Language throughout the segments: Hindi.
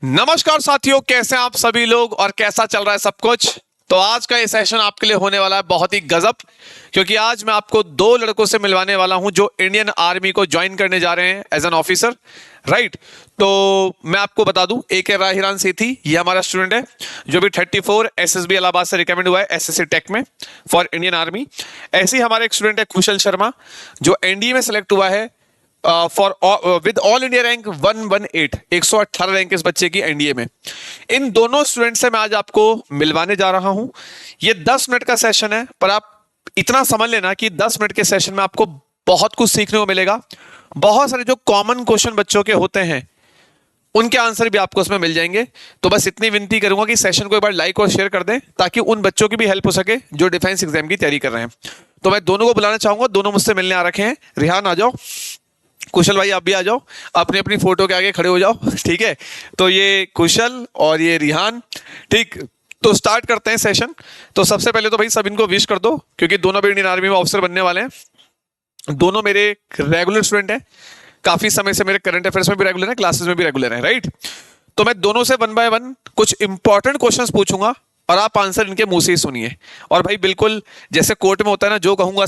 नमस्कार साथियों, कैसे हैं आप सभी लोग और कैसा चल रहा है सब कुछ। तो आज का ये सेशन आपके लिए होने वाला है बहुत ही गजब, क्योंकि आज मैं आपको दो लड़कों से मिलवाने वाला हूं जो इंडियन आर्मी को ज्वाइन करने जा रहे हैं एज एन ऑफिसर। राइट, तो मैं आपको बता दूं, एक है राहिरान सेठी, ये हमारा स्टूडेंट है जो भी 34 एसएसबी इलाहाबाद से रिकमेंड हुआ है एसएससी टेक में फॉर इंडियन आर्मी। ऐसे ही हमारे एक स्टूडेंट है कुशल शर्मा जो एनडीए में सेलेक्ट हुआ है for with all India rank 118, 118 rank इस बच्चे की एनडीए में। इन दोनों स्टूडेंट से मैं आज आपको मिलवाने जा रहा हूं। ये 10 मिनट का सेशन है, पर आप इतना समझ लेना कि 10 मिनट के सेशन में आपको बहुत कुछ सीखने को मिलेगा। बहुत सारे जो कॉमन क्वेश्चन बच्चों के होते हैं उनके आंसर भी आपको उसमें मिल जाएंगे। तो बस इतनी विनती करूंगा कि सेशन को एक बार लाइक और शेयर कर दें ताकि उन बच्चों की भी हेल्प हो सके जो डिफेंस एग्जाम की तैयारी कर रहे हैं। तो मैं दोनों को बुलाना चाहूंगा, दोनों मुझसे मिलने आ रखे हैं। रिहान आ जाओ, कुशल भाई आप भी आ जाओ, अपनी अपनी फोटो के आगे खड़े हो जाओ। ठीक है, तो ये कुशल और ये रिहान। ठीक, तो स्टार्ट करते हैं सेशन। तो सबसे पहले तो भाई सब इनको विश कर दो, क्योंकि दोनों भी इंडियन आर्मी में ऑफिसर बनने वाले हैं। दोनों मेरे रेगुलर स्टूडेंट हैं, काफी समय से मेरे करंट अफेयर्स में भी रेगुलर है, क्लासेस में भी रेगुलर है। राइट, तो मैं दोनों से वन बाय वन कुछ इंपॉर्टेंट क्वेश्चंस पूछूंगा और आप आंसर इनके मुंह से ही सुनिए। और भाई बिल्कुल जैसे कोर्ट में होता है ना, जो कहूंगा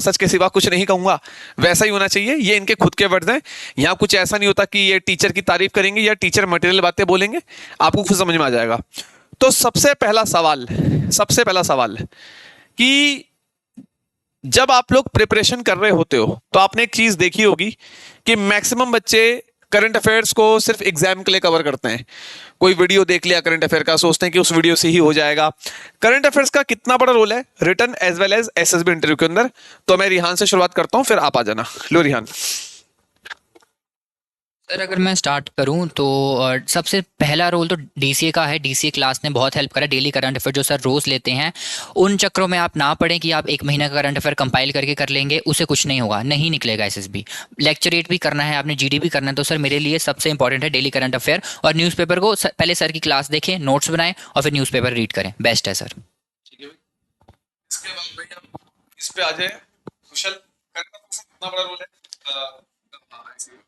सच के सिवा कुछ नहीं कहूंगा, वैसा ही होना चाहिए। ये इनके खुद के वर्ड्स हैं, यहाँ कुछ ऐसा नहीं होता कि ये टीचर की तारीफ करेंगे या टीचर मटेरियल बातें बोलेंगे, आपको खुद समझ में आ जाएगा। तो सबसे पहला सवाल कि जब आप लोग प्रिपरेशन कर रहे होते हो तो आपने एक चीज देखी होगी कि मैक्सिमम बच्चे करंट अफेयर्स को सिर्फ एग्जाम के लिए कवर करते हैं। कोई वीडियो देख लिया करंट अफेयर का, सोचते हैं कि उस वीडियो से ही हो जाएगा। करंट अफेयर्स का कितना बड़ा रोल है written as well as SSB interview के अंदर। तो मैं रिहान से शुरुआत करता हूं, फिर आप आ जाना। लो रिहान। सर अगर मैं स्टार्ट करूं तो सबसे पहला रोल तो डीसीए का है। डीसीए क्लास ने बहुत हेल्प करा। डेली करंट अफेयर जो सर रोज़ लेते हैं उन चक्रों में आप ना पढ़ें कि आप एक महीना का करंट अफेयर कंपाइल करके कर लेंगे, उससे कुछ नहीं होगा, नहीं निकलेगा एसएसबी। लेक्चरेट भी करना है आपने, जीडी भी करना है, तो सर मेरे लिए सबसे इंपॉर्टेंट है डेली करंट अफेयर। और न्यूज़पेपर को पहले सर की क्लास देखें, नोट्स बनाएं और फिर न्यूज़पेपर रीड करें, बेस्ट है सर। ठीक है भाई, इसके बाद भाई हम इस पे आ जाए। कुशल, करंट अफेयर्स का कितना बड़ा रोल है?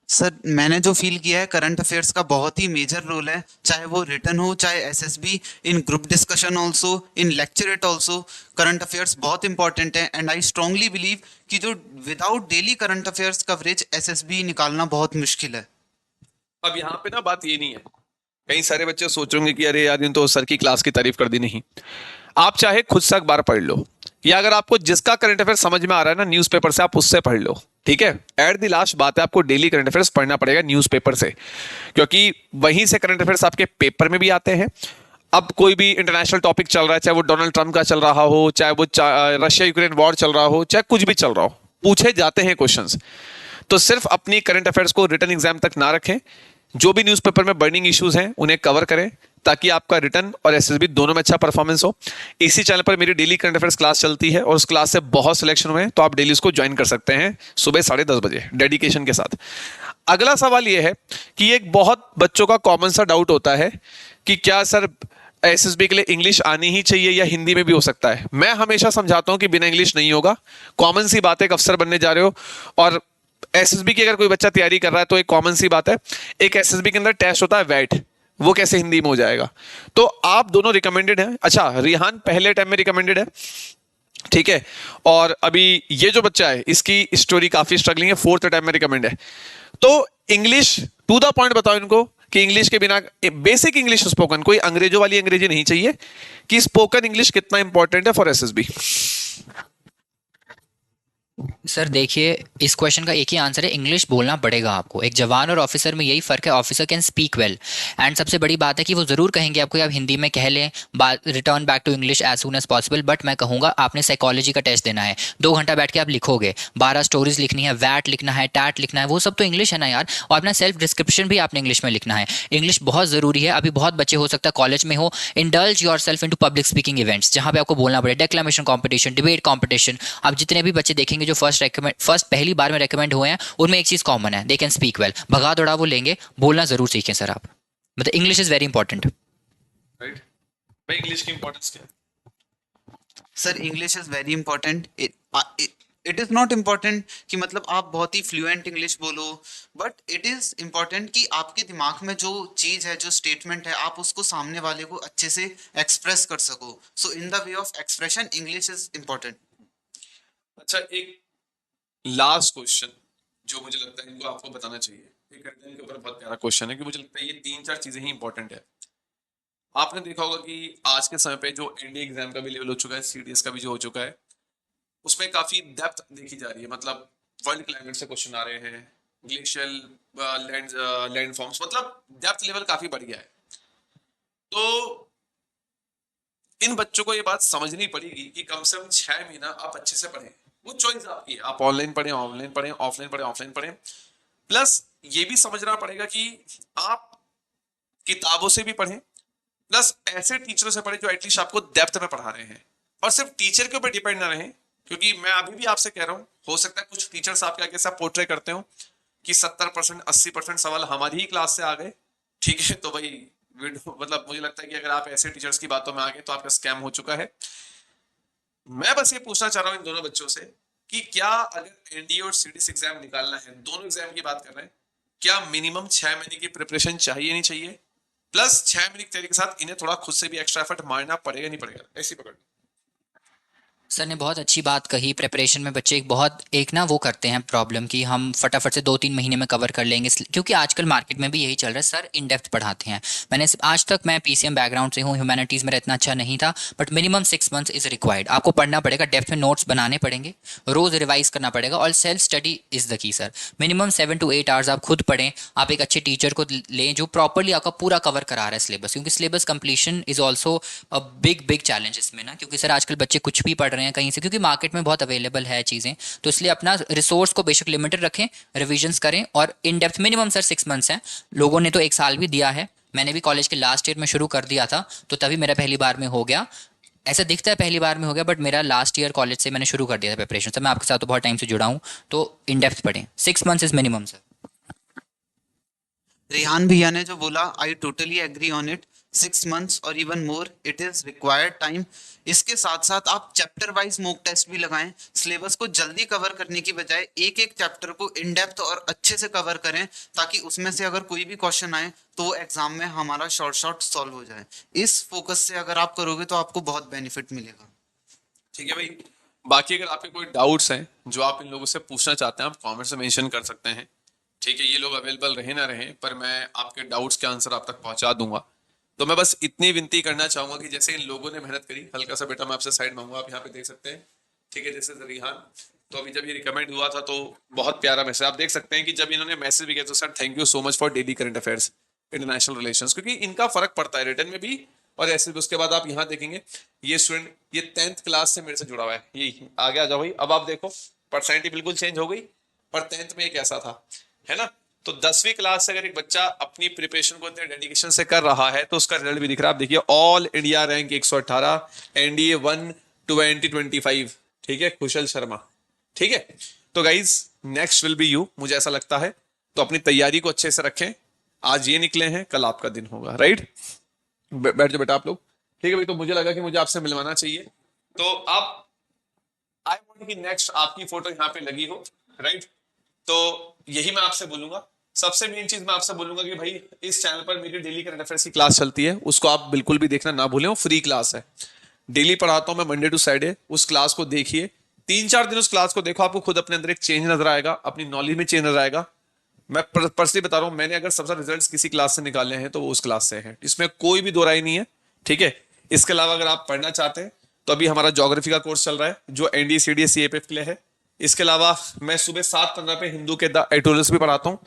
सर मैंने जो फील किया है करंट अफेयर्स का बहुत ही मेजर रोल है, चाहे वो रिटन हो चाहे एसएसबी, इन ग्रुप डिस्कशन ऑल्सो, इन लेक्चरेट ऑल्सो। करंट अफेयर्स बहुत इंपॉर्टेंट है एंड आई स्ट्रांगली बिलीव कि जो without daily current affairs coverage SSB निकालना बहुत मुश्किल है। अब यहाँ पे ना बात ये नहीं है, कई सारे बच्चे सोचेंगे कि अरे यार इन तो सर की क्लास की तारीफ कर दी। नहीं, आप चाहे खुद से अखबार पढ़ लो, या अगर आपको जिसका करंट अफेयर समझ में आ रहा है ना न्यूज़पेपर से, आप उससे पढ़ लो। ठीक है, एट द लास्ट बात है आपको डेली करंट अफेयर्स पढ़ना पड़ेगा न्यूज़पेपर से, क्योंकि वहीं से करंट अफेयर्स आपके पेपर में भी आते हैं। अब कोई भी इंटरनेशनल टॉपिक चल रहा है, चाहे वो डोनाल्ड ट्रंप का चल रहा हो, चाहे वो रशिया यूक्रेन वॉर चल रहा हो, चाहे कुछ भी चल रहा हो, पूछे जाते हैं क्वेश्चंस। तो सिर्फ अपनी करंट अफेयर्स को रिटन एग्जाम तक ना रखें, जो भी न्यूज़पेपर में बर्निंग इश्यूज हैं उन्हें कवर करें, ताकि आपका रिटन और एसएसबी दोनों में अच्छा परफॉर्मेंस हो। इसी चैनल पर मेरी डेली करंट अफेयर्स क्लास चलती है और उस क्लास से बहुत सिलेक्शन हुए हैं, तो आप डेली उसको ज्वाइन कर सकते हैं सुबह 10:30 बजे डेडिकेशन के साथ। अगला सवाल यह है कि एक बहुत बच्चों का कॉमन सा डाउट होता है कि क्या सर एसएसबी के लिए इंग्लिश आनी ही चाहिए या हिंदी में भी हो सकता है। मैं हमेशा समझाता हूं कि बिना इंग्लिश नहीं होगा। कॉमन सी बात है, एक अफसर बनने जा रहे हो और एसएसबी की अगर कोई बच्चा तैयारी कर रहा है तो एक कॉमन सी बात है, एक एसएसबी के अंदर टेस्ट होता है वैट, वो कैसे हिंदी में हो जाएगा। तो आप दोनों रिकमेंडेड हैं। अच्छा, रिहान पहले टाइम में रिकमेंडेड है, ठीक है, और अभी ये जो बच्चा है इसकी स्टोरी काफी स्ट्रगलिंग है, फोर्थ टाइम में रिकमेंड है। तो इंग्लिश टू द पॉइंट बताओ इनको कि इंग्लिश के बिना, बेसिक इंग्लिश स्पोकन, कोई अंग्रेजों वाली अंग्रेजी नहीं चाहिए, कि स्पोकन इंग्लिश कितना इंपॉर्टेंट है फॉर एसएसबी। सर देखिए, इस क्वेश्चन का एक ही आंसर है, इंग्लिश बोलना पड़ेगा आपको। एक जवान और ऑफिसर में यही फ़र्क है, officer can speak well and सबसे बड़ी बात है कि वो ज़रूर कहेंगे आपको आप हिंदी में कह लें, return back to English as soon as possible. But मैं कहूँगा आपने साइकोलॉजी का टेस्ट देना है, 2 घंटा बैठ के आप लिखोगे, 12 स्टोरीज लिखनी है, वैट लिखना है, टैट लिखना है, वो सब तो इंग्लिश है ना यार। और अपना सेल्फ डिस्क्रिप्शन भी आपने इंग्लिश में लिखना है। इंग्लिश बहुत ज़रूरी है। अभी बहुत बच्चे हो सकता है कॉलेज में हो, indulge yourself into public speaking events, जहाँ पे आपको बोलना पड़े, डेक्लेमेशन कॉम्पिटिशन, डिबेट कॉम्पिटिशन। आप जितने भी बच्चे देखेंगे जो फर्स्ट पहली बार में रेकमेंड हुए हैं, उनमें एक चीज कॉमन है, दे कैन स्पीक वेल। भगा दौड़ा वो लेंगे, बोलना जरूर सीखें सर आप। मतलब English is very important. Right भाई, इंग्लिश की इंपॉर्टेंस क्या है? Sir English is very important. It is not important कि मतलब आप बहुत ही फ्लुएंट इंग्लिश बोलो, बट इट इज़ इम्पॉर्टेंट कि आपके दिमाग में जो चीज़ है, जो स्टेटमेंट है, आप उसको सामने वाले को अच्छे से एक्सप्रेस कर सको. So in the way of expression English is important. अच्छा, एक लास्ट क्वेश्चन जो मुझे लगता है इनको आपको बताना चाहिए, ये कंटेंट के ऊपर बहुत प्यारा क्वेश्चन है कि मुझे लगता है ये तीन चार चीजें ही इंपॉर्टेंट है। आपने देखा होगा कि आज के समय पे जो एनडीए एग्जाम का भी लेवल हो चुका है, सीडीएस का भी जो हो चुका है, उसमें काफी डेप्थ देखी जा रही है। मतलब वर्ल्ड क्लाइमेट से क्वेश्चन आ रहे हैं, ग्लेशियल लैंड लैंड फॉर्म्स, मतलब डेप्थ लेवल काफी बढ़ गया है। तो इन बच्चों को ये बात समझनी पड़ेगी कि कम से कम 6 महीना आप अच्छे से पढ़ें। वो चॉइस आपकी है, आप ऑनलाइन पढ़ें, ऑनलाइन पढ़ें, ऑफलाइन पढ़ें, ऑफलाइन पढ़ें। प्लस ये भी समझना पड़ेगा कि आप किताबों से भी पढ़ें, प्लस ऐसे टीचरों से पढ़ें जो एटलीस्ट आपको डेप्थ में पढ़ा रहे हैं, और सिर्फ टीचर के ऊपर डिपेंड ना रहें। क्योंकि मैं अभी भी आपसे कह रहा हूं, हो सकता है कुछ टीचर्स आपके आगे से पोर्ट्रे करते हो कि 70% 80% सवाल हमारी ही क्लास से आ गए, ठीक है, तो भाई मतलब मुझे लगता है कि अगर आप ऐसे टीचर्स की बातों में आ गए तो आपका स्कैम हो चुका है। मैं बस ये पूछना चाह रहा हूं इन दोनों बच्चों से कि क्या अगर एनडीए और सीडीएस एग्जाम निकालना है, दोनों एग्जाम की बात कर रहे हैं, क्या मिनिमम 6 महीने की प्रिपरेशन चाहिए नहीं चाहिए? प्लस 6 महीने की तैयारी के साथ इन्हें थोड़ा खुद से भी एक्स्ट्रा एफर्ट मारना पड़ेगा नहीं पड़ेगा? ऐसी पकड़। सर ने बहुत अच्छी बात कही। प्रिपरेशन में बच्चे एक ना वो करते हैं प्रॉब्लम कि हम फटाफट से 2-3 महीने में कवर कर लेंगे, क्योंकि आजकल मार्केट में भी यही चल रहा है, सर इन डेप्थ पढ़ाते हैं। आज तक मैं पीसीएम बैकग्राउंड से हूँ, ह्यूमैनिटीज़ मेरा इतना अच्छा नहीं था, but minimum 6 months is required. आपको पढ़ना पड़ेगा, डेप्थ में नोट्स बनाने पड़ेंगे, रोज़ रिवाइज करना पड़ेगा, और self study is the key sir. Minimum 7 to 8 hours आप खुद पढ़ें, आप एक अच्छे टीचर को लें जो प्रॉपरली आपका पूरा कवर करा रहा है सिलेबस, क्योंकि syllabus completion is also a big big challenge इसमें ना, क्योंकि सर आजकल बच्चे कुछ भी पढ़ रहे हैं कहीं से, क्योंकि मार्केट में बहुत अवेलेबल है चीज़ें, तो इसलिए अपना रिसोर्स को बेशक लिमिटेड रखें, रिविजन्स करें, और in depth minimum sir 6 months हैं। लोगों ने तो 1 साल भी दिया है, मैंने भी कॉलेज के लास्ट ईयर में शुरू कर दिया था, तो तभी मेरा पहली बार में हो गया। ऐसा दिखता है पहली बार में हो गया, बट मेरा लास्ट ईयर कॉलेज से मैंने शुरू कर दिया था प्रिपरेशन। सर मैं आपके साथ तो बहुत टाइम से जुड़ा हूँ, तो इन डेप्थ पढ़ें, 6 months is minimum sir. Rehan भैया ने जो बोला, I totally agree on it. 6 months और even more it is required time. इसके साथ साथ आप चैप्टर वाइज मॉक टेस्ट भी लगाएं. सिलेबस को जल्दी कवर करने की बजाय एक एक चैप्टर को इन डेप्थ और अच्छे से कवर करें, ताकि उसमें से अगर कोई भी क्वेश्चन आए तो वो एग्जाम में हमारा शॉर्ट शॉर्ट सॉल्व हो जाए. इस फोकस से अगर आप करोगे तो आपको बहुत बेनिफिट मिलेगा. ठीक है भाई। बाकी अगर आपके कोई डाउट्स हैं जो आप इन लोगों से पूछना चाहते हैं, आप कमेंट में मेंशन कर सकते हैं। ठीक है, ये लोग अवेलेबल रहे ना रहे, पर मैं आपके डाउट्स के आंसर आप तक पहुंचा दूंगा। तो मैं बस इतनी विनती करना चाहूंगा कि जैसे इन लोगों ने मेहनत करी, हल्का सा बेटा मैं आपसे साइड मांगूंगा, आप यहाँ पे देख सकते हैं, ठीक है, जैसे रिहान, तो अभी जब ये रिकमेंड हुआ था तो बहुत प्यारा मैसेज आप देख सकते हैं कि जब इन्होंने मैसेज भी किया तो sir thank you so much for daily current affairs, international relations, क्योंकि इनका फर्क पड़ता है रिटर्न में भी और ऐसे भी। उसके बाद आप यहाँ देखेंगे ये स्टूडेंट ये 10th क्लास से मेरे से जुड़ा हुआ है, ये आगे आ जाओ भाई। अब आप देखो पर्सनैलिटी बिल्कुल चेंज हो गई, पर 10th में एक ऐसा था, है ना। तो 10वीं क्लास से अगर एक बच्चा अपनी प्रिपरेशन को इतने डेडिकेशन से कर रहा है तो उसका रिजल्ट भी दिख रहा है। आप देखिए ऑल इंडिया रैंक 118, एनडीए 1 2025, ठीक है, कुशल शर्मा, ठीक है। तो guys next will be you, मुझे ऐसा लगता है। तो अपनी तैयारी को अच्छे से रखें, आज ये निकले हैं, कल आपका दिन होगा, राइट। बैठ जाओ बेटा आप लोग, ठीक है भाई। तो मुझे लगा कि मुझे आपसे मिलवाना चाहिए, तो आप आई वांट कि नेक्स्ट आपकी फोटो यहाँ पे लगी हो, राइट। तो यही मैं आपसे बोलूंगा। सबसे मेन चीज मैं आपसे बोलूंगा कि भाई इस चैनल पर मेरी डेली करंट अफेयर्स की क्लास चलती है, उसको आप बिल्कुल भी देखना ना भूलें, वो फ्री क्लास है, डेली पढ़ाता हूं मैं मंडे टू फ्राइडे। उस क्लास को देखिए, 3-4 दिन उस क्लास को देखो, आपको खुद अपने अंदर एक चेंज नजर आएगा, अपनी नॉलेज में चेंज नजर आएगा। मैं पर्सनली बता रहा हूं, मैंने अगर सबसे रिजल्ट्स किसी क्लास से निकाले हैं तो वो उस क्लास से है, इसमें कोई भी दो राय नहीं है, ठीक है। इसके अलावा अगर आप पढ़ना चाहते हैं तो अभी हमारा ज्योग्राफी का कोर्स चल रहा है जो एनडीए सीडीएस सीएपीएफ के लिए है। इसके अलावा मैं सुबह 7:15 पे हिंदू के द एडिटोरियल्स भी पढ़ाता हूँ,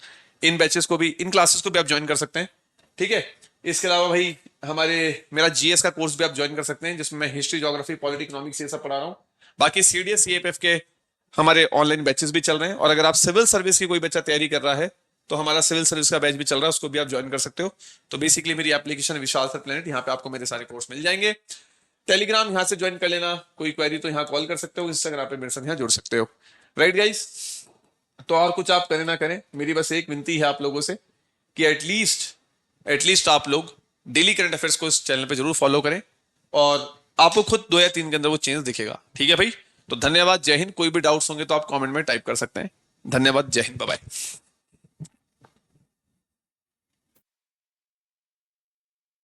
इन बैचेस को भी, इन क्लासेस को भी आप ज्वाइन कर सकते हैं, ठीक है। इसके अलावा भाई मेरा जीएस का कोर्स भी आप ज्वाइन कर सकते हैं, जिसमें मैं हिस्ट्री, ज्योग्राफी, पॉलिटिक्स, इकोनॉमिक्स ये सब पढ़ा रहा हूँ। बाकी सीडीएस सीएपीएफ के हमारे ऑनलाइन बैचेस भी चल रहे हैं, और अगर आप सिविल सर्विस की कोई बच्चा तैयारी कर रहा है तो हमारा सिविल सर्विस का बैच भी चल रहा है, उसको भी आप ज्वाइन कर सकते हो। तो बेसिकली मेरी एप्लीकेशन विशाल सर प्लेनेट, यहाँ पे आपको मेरे सारे कोर्स मिल जाएंगे। टेलीग्राम यहाँ से ज्वाइन कर लेना, कोई क्वेरी तो यहाँ कॉल कर सकते हो, इंस्टाग्राम पे मेरे साथ यहाँ जुड़ सकते हो, राइट गाइस। तो और कुछ आप करें ना करें, मेरी बस एक विनती है आप लोगों से कि एटलीस्ट आप लोग डेली करंट अफेयर्स को इस चैनल पे जरूर फॉलो करें, और आपको खुद 2 या 3 के अंदर वो चेंज दिखेगा, ठीक है भाई। तो धन्यवाद, जय हिंद। कोई भी डाउट्स होंगे तो आप कमेंट में टाइप कर सकते हैं। धन्यवाद, जय हिंद, बाय बाय।